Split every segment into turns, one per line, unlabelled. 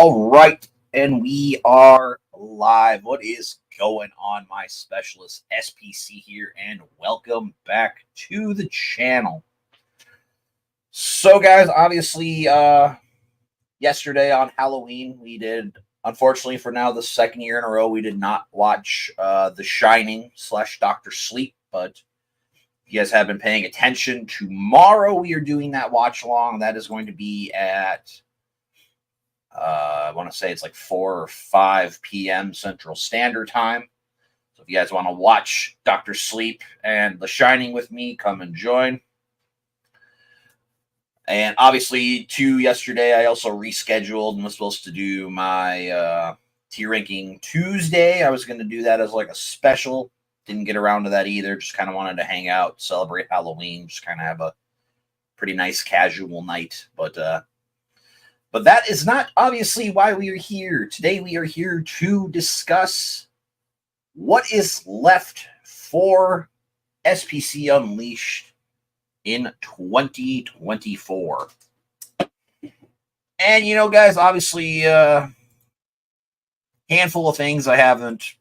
All right, and we are live. What is going on, my specialist SPC here, and welcome back to the channel. So, guys, obviously, yesterday on Halloween, we did, unfortunately, for now, the second year in a row, we did not watch The Shining / Doctor Sleep, but if you guys have been paying attention, tomorrow we are doing that watch along. That is going to be at I want to say it's like 4 or 5 p.m. Central Standard Time. So if you guys want to watch Dr. Sleep and The Shining with me, come and join. And obviously, too, yesterday I also rescheduled and was supposed to do my tier ranking Tuesday. I was going to do that as like a special. Didn't get around to that either. Just kind of wanted to hang out, celebrate Halloween, just kind of have a pretty nice casual night. But that is not obviously why we are here. Today we are here to discuss what is left for SPC Unleashed in 2024. And, you know, guys, obviously, handful of things I haven't,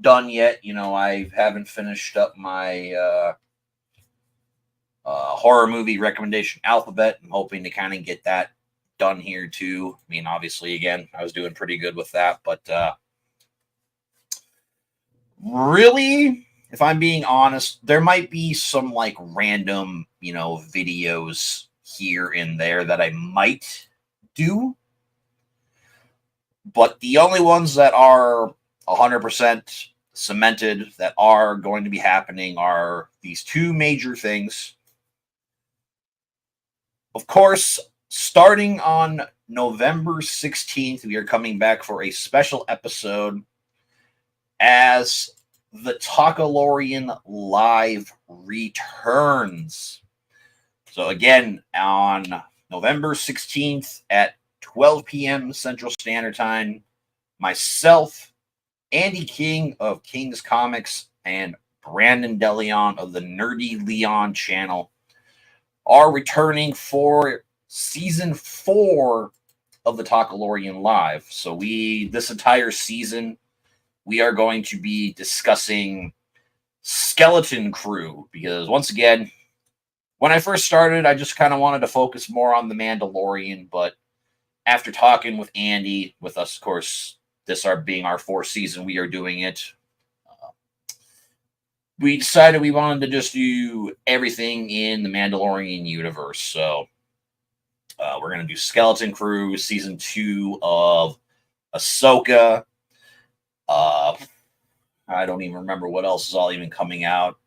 done yet. I haven't finished up my horror movie recommendation alphabet. I'm hoping to kind of get that done here too. I mean, obviously, again, I was doing pretty good with that, but really, if I'm being honest, there might be some like random, videos here and there that I might do, but the only ones that are 100% cemented that are going to be happening are these two major things. Of course, starting on November 16th, we are coming back for a special episode as the Takalorian Live returns. So again, on November 16th at 12 p.m. Central Standard Time, myself, Andy King of King's Comics, and Brandon DeLeon of the Nerdy Leon channel are returning for Season 4 of the Takalorian Live. So this entire season, we are going to be discussing Skeleton Crew, because once again, when I first started, I just kind of wanted to focus more on The Mandalorian, but after talking with Andy, with us, of course, this being our 4th season, we are doing it. We decided we wanted to just do everything in the Mandalorian universe. So we're going to do Skeleton Crew, Season 2 of Ahsoka. I don't even remember what else is all even coming out.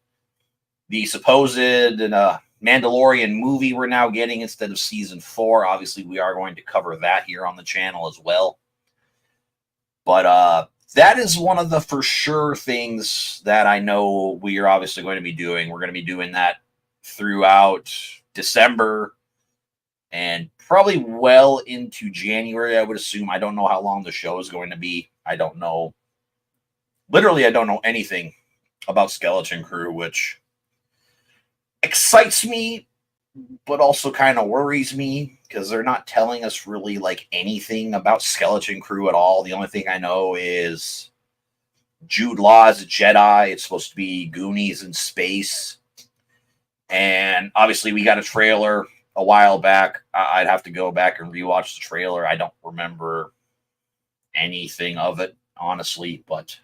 The supposed Mandalorian movie we're now getting instead of Season 4. Obviously, we are going to cover that here on the channel as well. But that is one of the for sure things that I know we are obviously going to be doing. We're going to be doing that throughout December and probably well into January, I would assume. I don't know how long the show is going to be. I don't know. Literally, I don't know anything about Skeleton Crew, which excites me, but also kind of worries me because they're not telling us really like anything about Skeleton Crew at all. The only thing I know is Jude Law is a Jedi. It's supposed to be Goonies in space. And obviously we got a trailer a while back. I'd have to go back and rewatch the trailer. I don't remember anything of it, honestly, but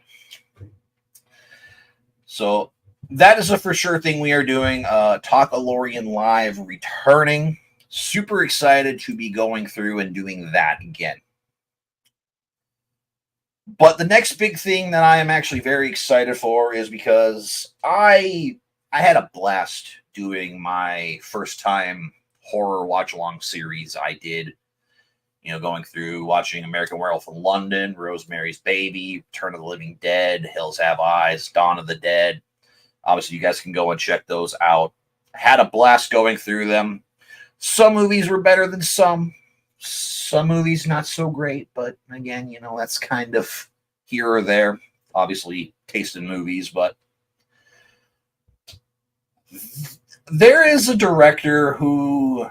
so that is a for sure thing we are doing. Takalorian Live returning. Super excited to be going through and doing that again. But the next big thing that I am actually very excited for is because I had a blast doing my first time horror watch along series I did. Going through watching American Werewolf in London, Rosemary's Baby, Return of the Living Dead, Hills Have Eyes, Dawn of the Dead. Obviously, you guys can go and check those out. I had a blast going through them. Some movies were better than some. Some movies not so great, but again, that's kind of here or there. Obviously, taste in movies, but there is a director who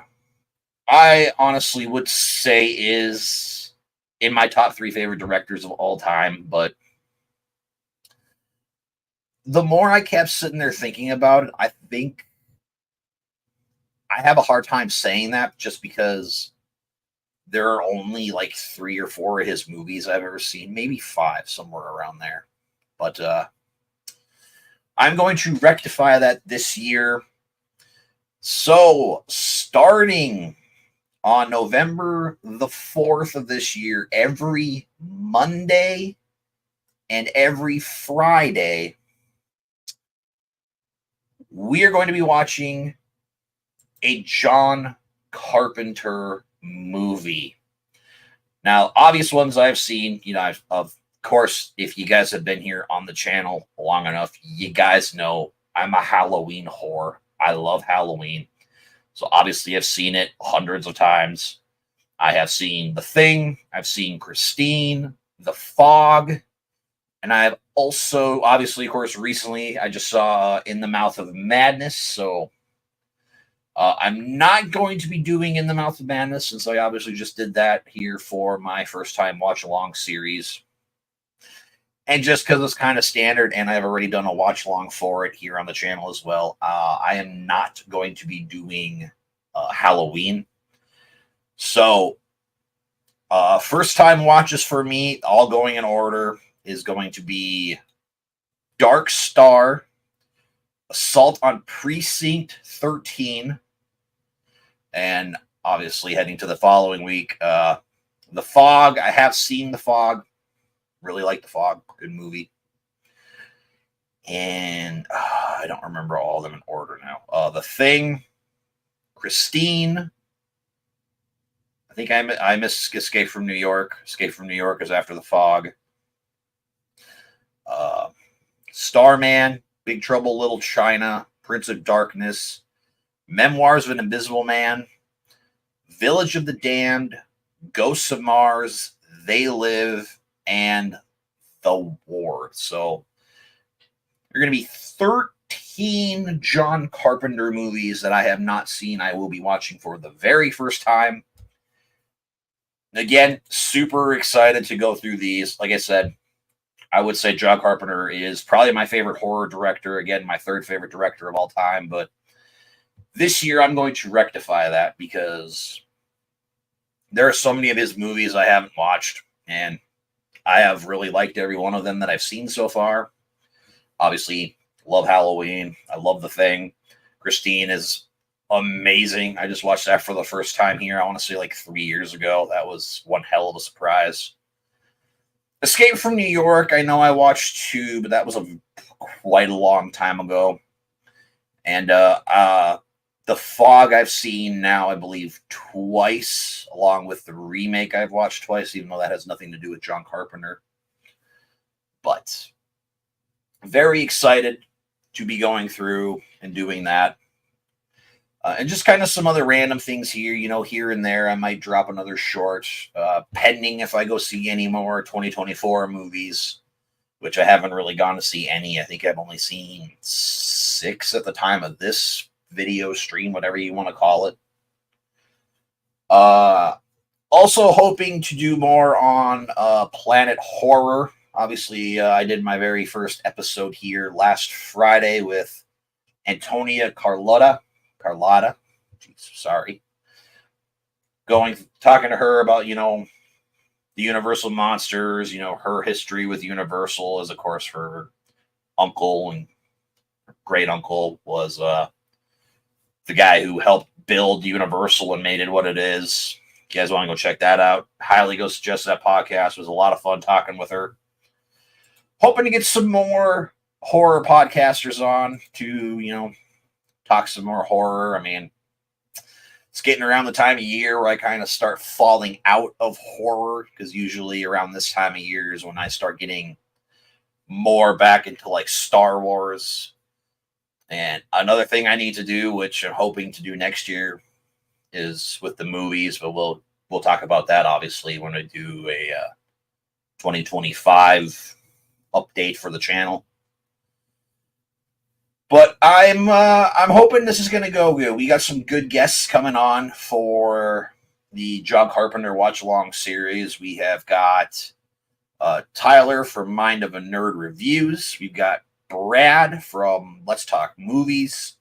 I honestly would say is in my top 3 favorite directors of all time. But the more I kept sitting there thinking about it, I think I have a hard time saying that just because there are only like 3 or 4 of his movies I've ever seen, maybe 5, somewhere around there. But I'm going to rectify that this year. So, starting on November the 4th of this year, every Monday and every Friday, we are going to be watching a John Carpenter movie. Now, obvious ones I've seen, of course, if you guys have been here on the channel long enough, you guys know I'm a Halloween whore. I love Halloween. So obviously I've seen it hundreds of times. I have seen The Thing. I've seen Christine, The Fog. And I've also, obviously, of course, recently I just saw In the Mouth of Madness. So I'm not going to be doing In the Mouth of Madness since I obviously just did that here for my first time watch along series. And just because it's kind of standard and I've already done a watch along for it here on the channel as well, I am not going to be doing Halloween. So, first time watches for me, all going in order, is going to be Dark Star, Assault on Precinct 13, and obviously heading to the following week, The Fog. I have seen The Fog. Really like The Fog. Good movie. And I don't remember all of them in order now. The Thing, Christine. I think I missed Escape from New York. Escape from New York is after The Fog. Starman, Big Trouble Little China, Prince of Darkness, Memoirs of an Invisible Man, Village of the Damned, Ghosts of Mars, They Live, and The Ward. So there are going to be 13 John Carpenter movies that I have not seen. I will be watching for the very first time. Again, super excited to go through these. Like I said, I would say John Carpenter is probably my favorite horror director. Again, my 3rd favorite director of all time. But this year, I'm going to rectify that because there are so many of his movies I haven't watched. And I have really liked every one of them that I've seen so far. Obviously, love Halloween. I love The Thing. Christine is amazing. I just watched that for the first time here. I want to say like 3 years ago. That was one hell of a surprise. Escape from New York, I know I watched 2, but that was quite a long time ago. And The Fog I've seen now, I believe, twice, along with the remake I've watched twice, even though that has nothing to do with John Carpenter. But very excited to be going through and doing that. And just kind of some other random things here, here and there. I might drop another short, pending if I go see any more 2024 movies, which I haven't really gone to see any. I think I've only seen 6 at the time of this video stream, whatever you want to call it. Also hoping to do more on Planet Horror. Obviously, I did my very first episode here last Friday with Antonia Carlotta. Sorry. Talking to her about, the Universal monsters, her history with Universal, as of course her uncle and great uncle was the guy who helped build Universal and made it what it is. If you guys want to go check that out, highly go suggest that podcast. It was a lot of fun talking with her. Hoping to get some more horror podcasters on to, talk some more horror. I mean, it's getting around the time of year where I kind of start falling out of horror, because usually around this time of year is when I start getting more back into like Star Wars. And another thing I need to do, which I'm hoping to do next year, is with the movies, but we'll talk about that obviously when I do a 2025 update for the channel. But I'm hoping this is going to go good. We got some good guests coming on for the John Carpenter watch along series. We have got Tyler from Mind of a Nerd Reviews. We've got Brad from Let's Talk Movies.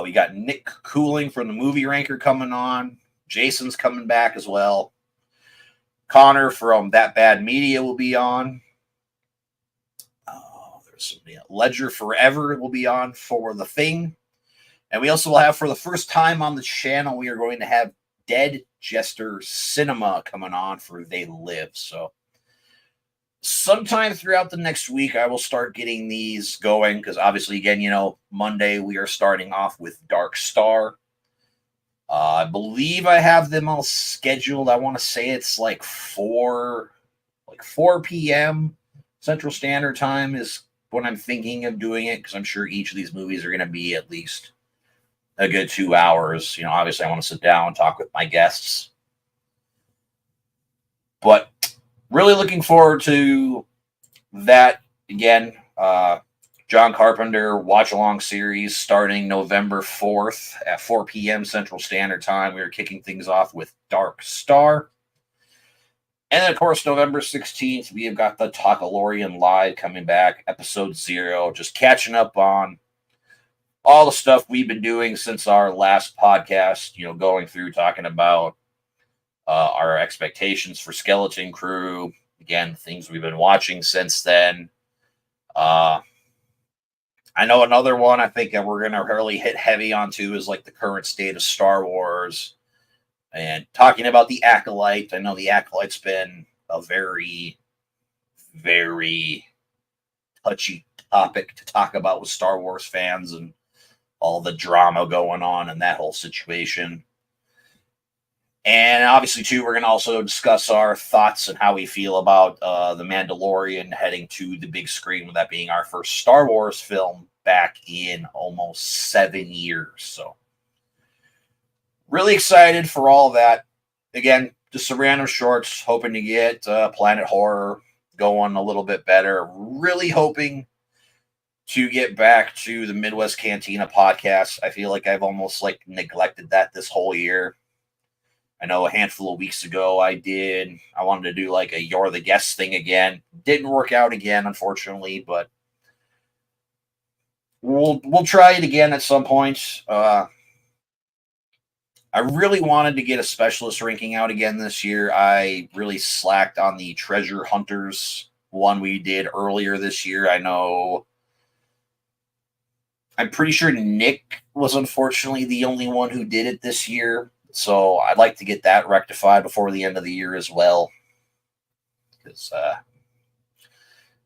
We got Nick Cooling from the Movie Ranker coming on. Jason's coming back as well. Connor from That Bad Media will be on. There's some Ledger Forever will be on for The Thing. And we also will have, for the first time on the channel, we are going to have Dead Jester Cinema coming on for They Live. So sometime throughout the next week, I will start getting these going because obviously, again, Monday we are starting off with Dark Star. I believe I have them all scheduled. I want to say it's like 4 p.m. Central Standard Time is when I'm thinking of doing it because I'm sure each of these movies are going to be at least a good 2 hours. Obviously I want to sit down and talk with my guests. But really looking forward to that. Again, John Carpenter watch-along series starting November 4th at 4 p.m. Central Standard Time. We are kicking things off with Dark Star. And then, of course, November 16th, we have got the Talkalorian Live coming back, Episode 0, just catching up on all the stuff we've been doing since our last podcast, going through talking about our expectations for Skeleton Crew. Again, things we've been watching since then. I know another one I think that we're going to really hit heavy onto is like the current state of Star Wars and talking about the Acolyte. I know the Acolyte's been a very, very touchy topic to talk about with Star Wars fans and all the drama going on in that whole situation. And obviously, too, we're going to also discuss our thoughts and how we feel about The Mandalorian heading to the big screen, with that being our first Star Wars film back in almost 7 years. So, really excited for all that. Again, just some random shorts, hoping to get Planet Horror going a little bit better. Really hoping to get back to the Midwest Cantina podcast. I feel like I've almost neglected that this whole year. I know a handful of weeks ago I wanted to do a You're the Guest thing again. Didn't work out again, unfortunately, but we'll try it again at some point. I really wanted to get a specialist ranking out again this year. I really slacked on the Treasure Hunters one we did earlier this year. I'm pretty sure Nick was unfortunately the only one who did it this year. So I'd like to get that rectified before the end of the year as well. Because I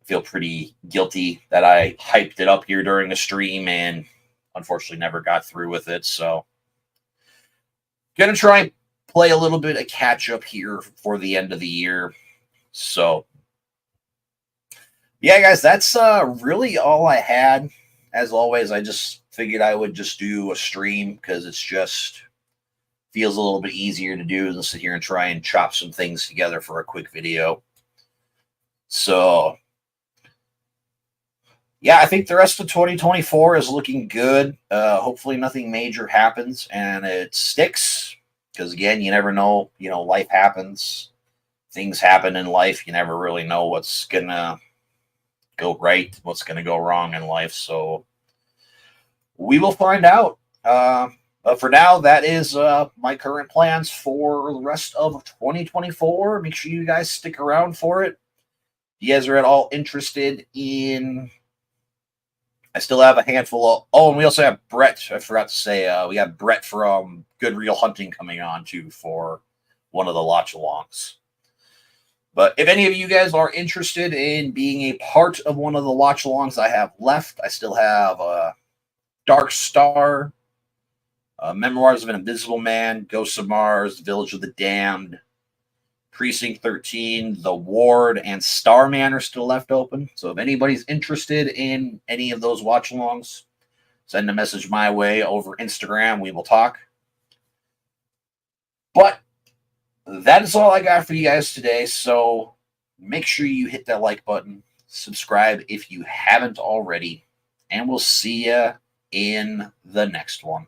feel pretty guilty that I hyped it up here during the stream and unfortunately never got through with it. So going to try and play a little bit of catch up here for the end of the year. So yeah, guys, that's really all I had. As always, I just figured I would just do a stream because it's just feels a little bit easier to do than sit here and try and chop some things together for a quick video. So yeah, I think the rest of 2024 is looking good. Hopefully nothing major happens and it sticks. Because again, you never know, life happens. Things happen in life. You never really know what's going to go right, what's going to go wrong in life. So we will find out. But for now, that is my current plans for the rest of 2024. Make sure you guys stick around for it. If you guys are at all interested in... I still have a handful of... Oh, and we also have Brett. I forgot to say, we got Brett from Good Real Hunting coming on, too, for one of the watch-alongs. But if any of you guys are interested in being a part of one of the watch-alongs I have left, I still have Dark Star, Memoirs of an Invisible Man, Ghosts of Mars, Village of the Damned, Precinct 13, The Ward, and Starman are still left open. So if anybody's interested in any of those watch-alongs, send a message my way over Instagram. We will talk. But that is all I got for you guys today. So make sure you hit that like button, subscribe if you haven't already, and we'll see you in the next one.